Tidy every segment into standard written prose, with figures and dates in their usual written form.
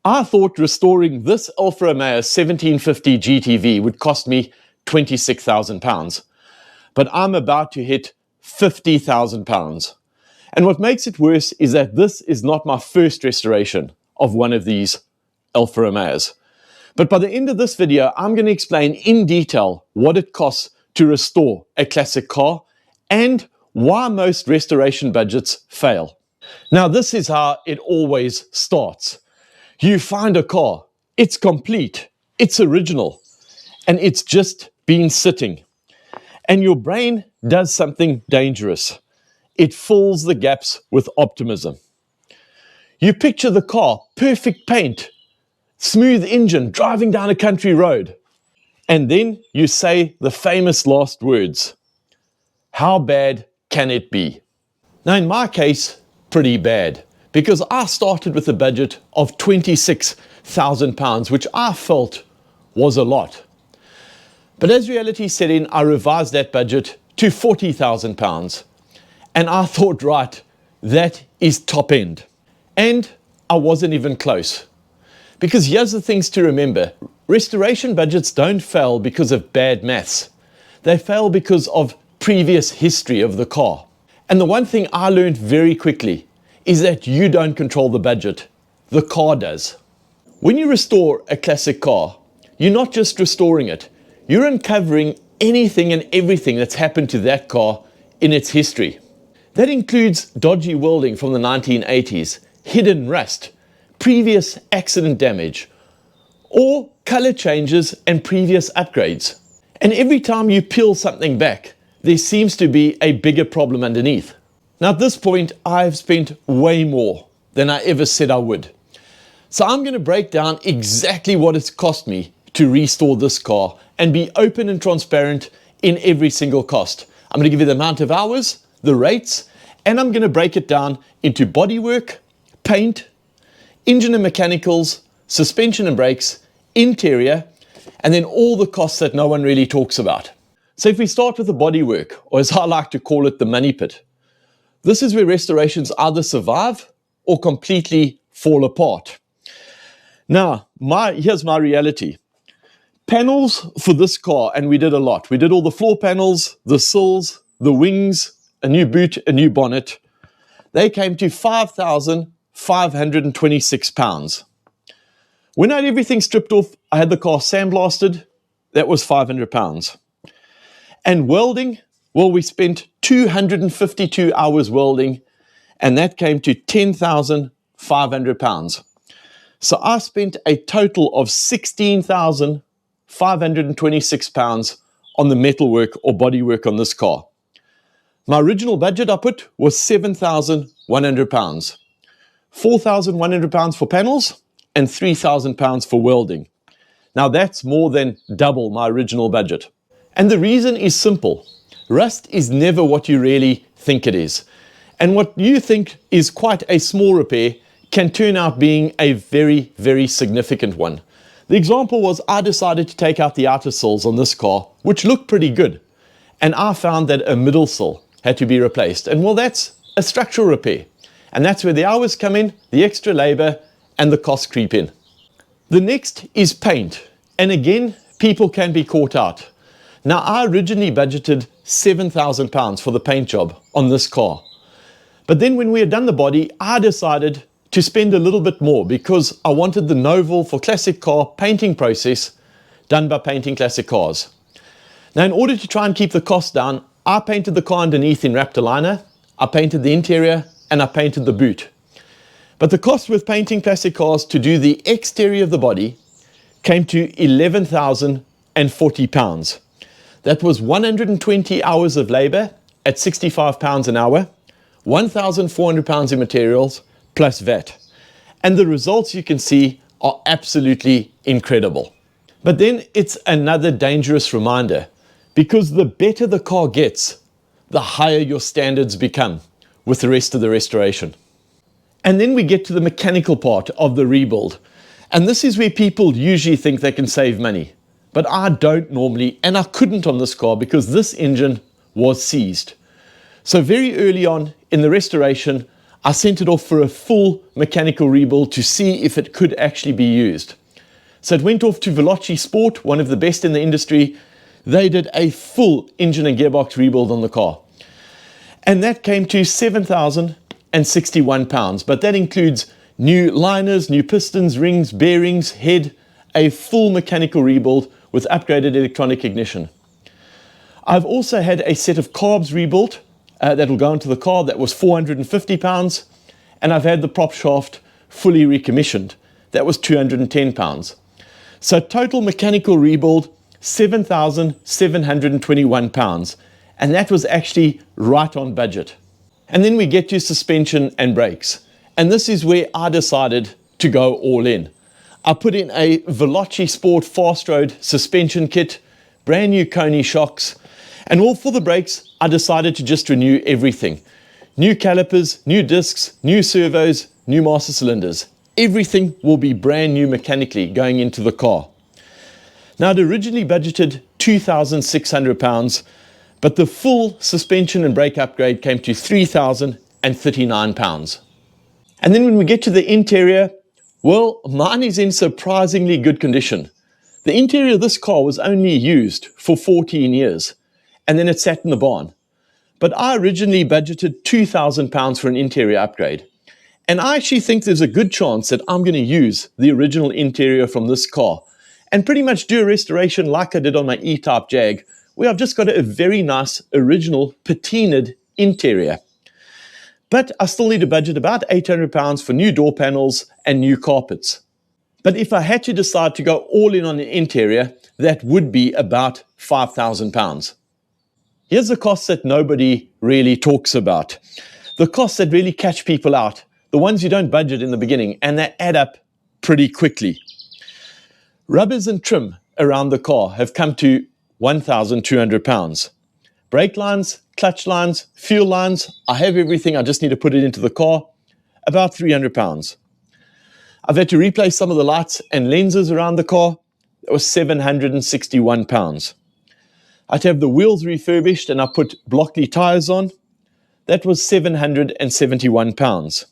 I thought restoring this Alfa Romeo 1750 GTV would cost me £26,000, but I'm about to hit £50,000. And what makes it worse is that this is not my first restoration of one of these Alfa Romeos. But by the end of this video, I'm going to explain in detail what it costs to restore a classic car and why most restoration budgets fail. Now, this is how it always starts. You find a car, it's complete, it's original, and it's just been sitting. And your brain does something dangerous. It fills the gaps with optimism. You picture the car, perfect paint, smooth engine, driving down a country road. And then you say the famous last words. How bad can it be? Now, in my case, pretty bad, because I started with a budget of £26,000, which I felt was a lot. But as reality set in, I revised that budget to £40,000. And I thought, right, that is top end. And I wasn't even close. Because here's the things to remember. Restoration budgets don't fail because of bad maths. They fail because of previous history of the car. And the one thing I learned very quickly is that you don't control the budget. The car does. When you restore a classic car, you're not just restoring it. You're uncovering anything and everything that's happened to that car in its history. That includes dodgy welding from the 1980s, hidden rust, previous accident damage, or color changes and previous upgrades. And every time you peel something back, there seems to be a bigger problem underneath. Now at this point, I've spent way more than I ever said I would. So I'm going to break down exactly what it's cost me to restore this car and be open and transparent in every single cost. I'm going to give you the amount of hours, the rates, and I'm going to break it down into bodywork, paint, engine and mechanicals, suspension and brakes, interior, and then all the costs that no one really talks about. So if we start with the bodywork, or as I like to call it, the money pit. This is where restorations either survive or completely fall apart. Now, here's my reality. Panels for this car, and we did a lot. We did all the floor panels, the sills, the wings, a new boot, a new bonnet. They came to £5,526. When I had everything stripped off, I had the car sandblasted. That was £500. And welding, well, we spent 252 hours welding, and that came to £10,500. So I spent a total of £16,526 on the metalwork or bodywork on this car. My original budget I put was £7,100. £4,100 for panels and £3,000 for welding. Now that's more than double my original budget. And the reason is simple. Rust is never what you really think it is. And what you think is quite a small repair can turn out being a very, very significant one. The example was I decided to take out the outer sills on this car, which looked pretty good. And I found that a middle sill had to be replaced. And well, that's a structural repair. And that's where the hours come in, the extra labor, and the costs creep in. The next is paint. And again, people can be caught out. Now, I originally budgeted £7,000 for the paint job on this car. But then when we had done the body, I decided to spend a little bit more because I wanted the Novel for classic car painting process done by Painting Classic Cars. Now, in order to try and keep the cost down, I painted the car underneath in wrapped liner, I painted the interior, and I painted the boot. But the cost with Painting Classic Cars to do the exterior of the body came to £11,040. That was 120 hours of labor at £65 an hour, £1,400 in materials, plus VAT. And the results you can see are absolutely incredible. But then it's another dangerous reminder, because the better the car gets, the higher your standards become with the rest of the restoration. And then we get to the mechanical part of the rebuild. And this is where people usually think they can save money. But I don't normally, and I couldn't on this car because this engine was seized. So very early on in the restoration, I sent it off for a full mechanical rebuild to see if it could actually be used. So it went off to Veloci Sport, one of the best in the industry. They did a full engine and gearbox rebuild on the car. And that came to £7,061, but that includes new liners, new pistons, rings, bearings, head, a full mechanical rebuild with upgraded electronic ignition. I've also had a set of carbs rebuilt that will go into the car. That was £450, and I've had the prop shaft fully recommissioned. That was £210. So total mechanical rebuild, £7,721, and that was actually right on budget. And then we get to suspension and brakes, and this is where I decided to go all in. I put in a Veloci Sport Fast Road suspension kit, brand new Coney shocks, and all for the brakes, I decided to just renew everything. New calipers, new discs, new servos, new master cylinders. Everything will be brand new mechanically going into the car. Now I'd originally budgeted £2,600, but the full suspension and brake upgrade came to £3,039. And then when we get to the interior, well, mine is in surprisingly good condition. The interior of this car was only used for 14 years, and then it sat in the barn. But I originally budgeted £2,000 for an interior upgrade. And I actually think there's a good chance that I'm going to use the original interior from this car and pretty much do a restoration like I did on my E-Type Jag, where I've just got a very nice original patinaed interior. But I still need to budget about £800 for new door panels and new carpets. But if I had to decide to go all in on the interior, that would be about £5,000. Here's the costs that nobody really talks about. The costs that really catch people out, the ones you don't budget in the beginning, and they add up pretty quickly. Rubbers and trim around the car have come to £1,200. Brake lines, clutch lines, fuel lines, I have everything, I just need to put it into the car, about £300. I've had to replace some of the lights and lenses around the car, that was £761. I had to have the wheels refurbished and I put Blockley tyres on, that was £771.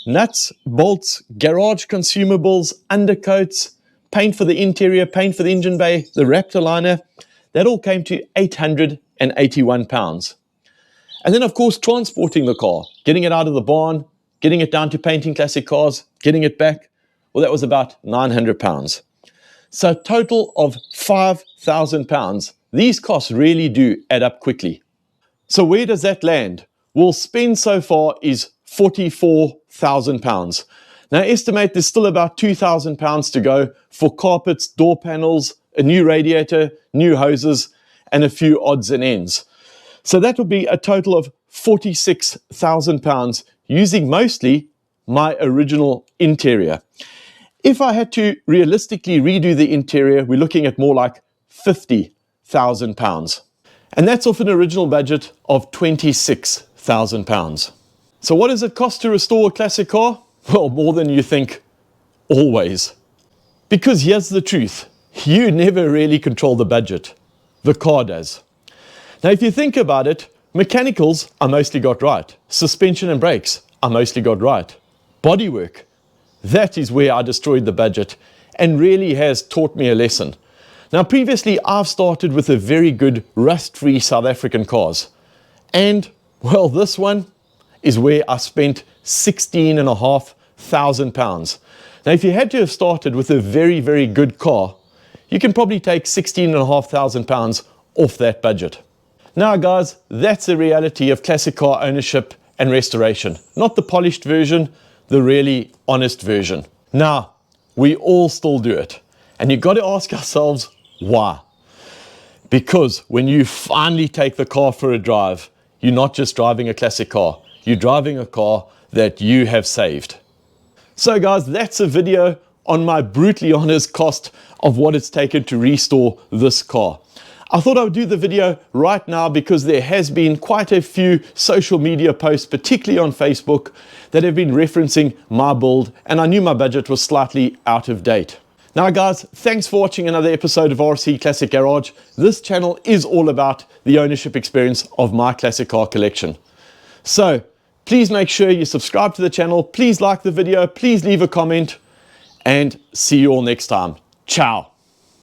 Nuts, bolts, garage consumables, undercoats, paint for the interior, paint for the engine bay, the Raptor liner, that all came to £881. And then of course transporting the car, getting it out of the barn, getting it down to painting classic cars, getting it back, well that was about £900. So a total of £5,000. These costs really do add up quickly. So where does that land? Well, spend so far is £44,000. Now estimate there's still about £2,000 to go for carpets, door panels, a new radiator, new hoses, and a few odds and ends. So that will be a total of £46,000 using mostly my original interior. If I had to realistically redo the interior, we're looking at more like £50,000. And that's off an original budget of £26,000. So what does it cost to restore a classic car? Well, more than you think, always. Because here's the truth, you never really control the budget. The car does. Now, if you think about it, mechanicals I mostly got right. Suspension and brakes I mostly got right. Bodywork, that is where I destroyed the budget and really has taught me a lesson. Now, previously I've started with a very good rust-free South African cars. And, well, this one is where I spent £16,500. Now, if you had to have started with a very, very good car, you can probably take £16,500 off that budget. Now, guys, that's the reality of classic car ownership and restoration. Not the polished version, the really honest version. Now, we all still do it. And you've got to ask ourselves, why? Because when you finally take the car for a drive, you're not just driving a classic car, you're driving a car that you have saved. So guys, that's a video on my brutally honest cost of what it's taken to restore this car. I thought I would do the video right now because there has been quite a few social media posts, particularly on Facebook, that have been referencing my build, and I knew my budget was slightly out of date. Now guys, thanks for watching another episode of RC Classic Garage. This channel is all about the ownership experience of my classic car collection. So, Please make sure you subscribe to the channel. Please like the video. Please leave a comment. And see you all next time. Ciao.